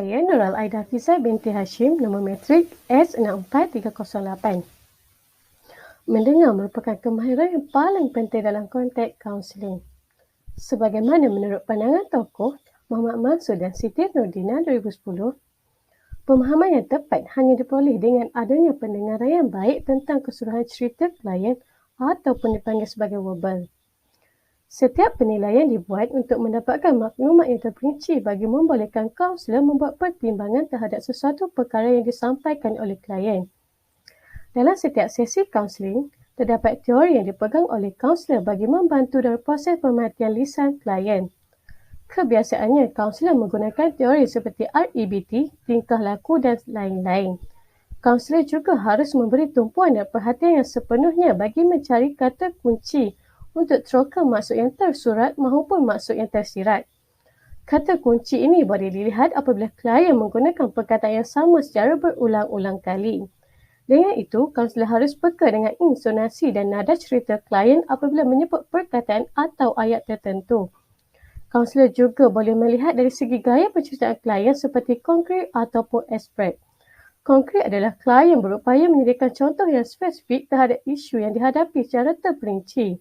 saya Nurul Aida Fiza binti Hashim, nombor matrik S64308. Mendengar merupakan kemahiran yang paling penting dalam konteks kaunseling. Sebagaimana menurut pandangan tokoh Muhammad Mansur dan Siti Nurdina 2010, pemahaman yang tepat hanya diperoleh dengan adanya pendengaran yang baik tentang keseluruhan cerita klien ataupun dipanggil sebagai verbal. Setiap penilaian dibuat untuk mendapatkan maklumat yang terperinci bagi membolehkan kaunselor membuat pertimbangan terhadap sesuatu perkara yang disampaikan oleh klien. Dalam setiap sesi kaunseling, terdapat teori yang dipegang oleh kaunselor bagi membantu dalam proses pemerhatian lisan klien. Kebiasaannya, kaunselor menggunakan teori seperti REBT, tingkah laku dan lain-lain. Kaunselor juga harus memberi tumpuan dan perhatian yang sepenuhnya bagi mencari kata kunci untuk teroka maksud yang tersurat maupun maksud yang tersirat. Kata kunci ini boleh dilihat apabila klien menggunakan perkataan yang sama secara berulang-ulang kali. Dengan itu, kaunselor harus peka dengan intonasi dan nada cerita klien apabila menyebut perkataan atau ayat tertentu. Kaunselor juga boleh melihat dari segi gaya penceritaan klien seperti konkret ataupun abstrak. Konkret adalah klien berupaya menyediakan contoh yang spesifik terhadap isu yang dihadapi secara terperinci.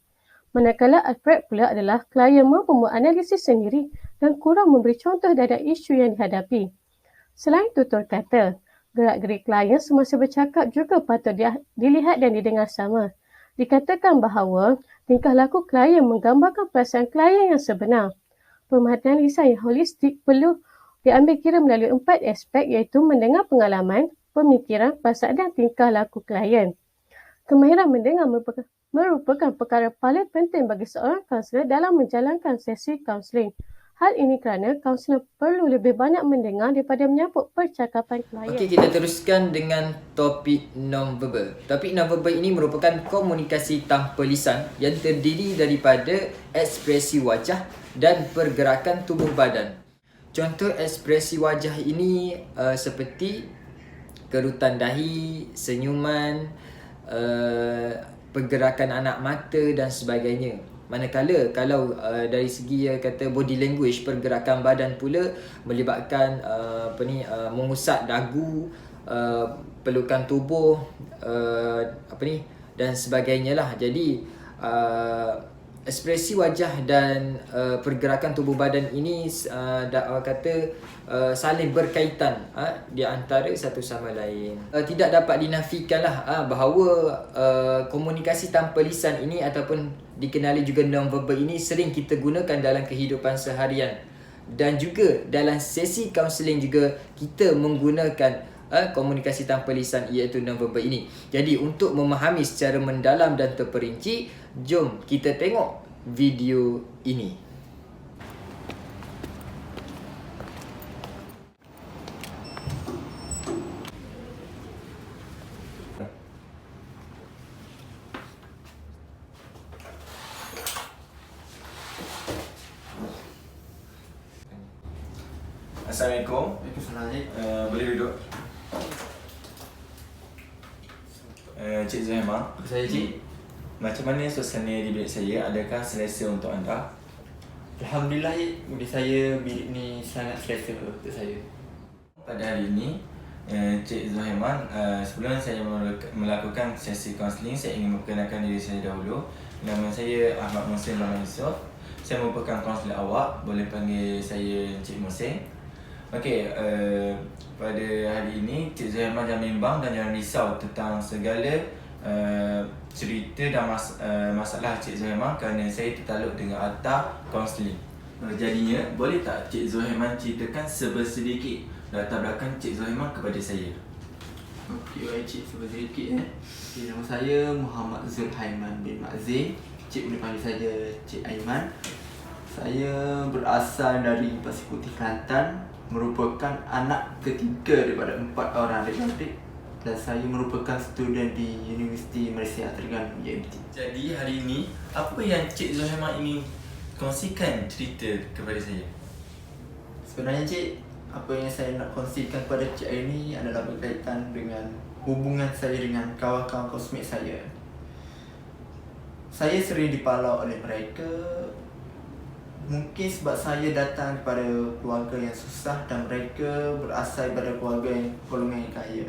Manakala abstrak pula adalah klien mampu menganalisis sendiri dan kurang memberi contoh terhadap isu yang dihadapi. Selain tutur kata, gerak-gerik klien semasa bercakap juga patut dilihat dan didengar sama. Dikatakan bahawa tingkah laku klien menggambarkan perasaan klien yang sebenar. Pemerhatian lisan yang holistik perlu diambil kira melalui 4 aspek iaitu mendengar pengalaman, pemikiran, perasaan dan tingkah laku klien. Kemahiran mendengar merupakan perkara paling penting bagi seorang kaunselor dalam menjalankan sesi kaunseling. Hal ini kerana kaunselor perlu lebih banyak mendengar daripada menyambut percakapan klien. Okey, kita teruskan dengan topik non-verbal. Topik non-verbal ini merupakan komunikasi tanpa lisan yang terdiri daripada ekspresi wajah dan pergerakan tubuh badan. Contoh ekspresi wajah ini seperti kerutan dahi, senyuman, pergerakan anak mata dan sebagainya. Manakala kalau dari segi kata body language, pergerakan badan pula melibatkan mengusap dagu, pelukan tubuh, dan sebagainya lah. Jadi ekspresi wajah dan pergerakan tubuh badan ini saling berkaitan di antara satu sama lain. Tidak dapat dinafikanlah bahawa komunikasi tanpa lisan ini ataupun dikenali juga non-verbal ini sering kita gunakan dalam kehidupan seharian. Dan juga dalam sesi kaunseling juga kita menggunakan komunikasi tanpa lisan iaitu non-verbal ini. Jadi untuk memahami secara mendalam dan terperinci, jom kita tengok video ini. Assalamualaikum. Waalaikumsalam. Boleh duduk. Cik Zuhaimah. Saya Cik. Macam mana suasana di bilik saya? Adakah selesa untuk anda? Alhamdulillah bilik saya, bilik ni sangat selesa untuk saya. Pada hari ini, Cik Zuhaimah, sebelum saya melakukan sesi kaunseling, saya ingin memperkenalkan diri saya dahulu. Nama saya Ahmad Muhsin bin Yusof. Saya merupakan kaunselor awak, boleh panggil saya Cik Muhsin. Okey, pada hari ini Cik Zuhaimah jangan bimbang dan jangan risau tentang segala cerita dan masalah Cik Zuhaimah kerana saya tertaluk dengan Arta Kaunseling. Jadinya, boleh tak Cik Zuhaimah ceritakan sedikit latar belakang Cik Zuhaimah kepada saya? Okey, baik Cik, sedikit Nama saya Muhammad Zulhaiman bin Mazin. Cik boleh panggil saya Cik Aiman. Saya berasal dari Pasir Putih, Kelantan. Merupakan anak ketiga daripada 4 orang adik-adik. Dan saya merupakan student di Universiti Malaysia Terengganu UMT. Jadi hari ini, apa yang Cik Zuhaimah ingin kongsikan cerita kepada saya? Sebenarnya Cik, apa yang saya nak kongsikan kepada Cik hari ini adalah berkaitan dengan hubungan saya dengan kawan-kawan kosmik saya. Saya sering dipalau oleh mereka Mungkin sebab saya datang daripada keluarga yang susah dan mereka berasal daripada keluarga yang golongan yang kaya.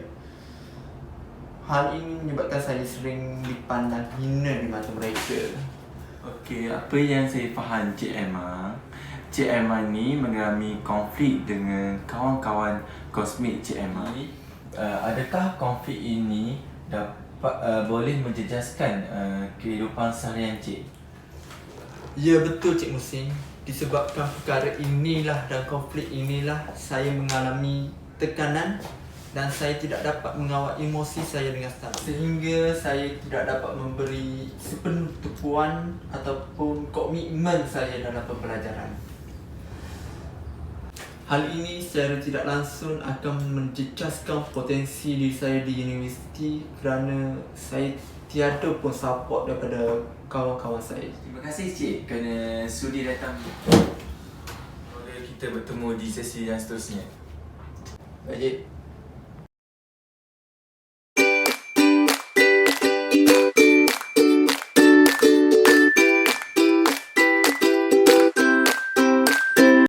Hal ini menyebabkan saya sering dipandang hina di mata mereka. Okey, apa yang saya faham Cik Emma, Cik Emma ni mengalami konflik dengan kawan-kawan kosmik Cik Emma. Adakah konflik ini dapat boleh menjejaskan kehidupan seharian Cik? Ya betul Cik Musin. Disebabkan perkara inilah dan konflik inilah saya mengalami tekanan dan saya tidak dapat mengawal emosi saya dengan stabil, sehingga saya tidak dapat memberi sepenuh tumpuan ataupun komitmen saya dalam pembelajaran. Hal ini secara tidak langsung akan menjejaskan potensi diri saya di universiti kerana saya tiada pun support daripada kawan-kawan saya. Terima kasih Cik kerana sudi datang. Semoga kita bertemu di sesi yang seterusnya. Baik,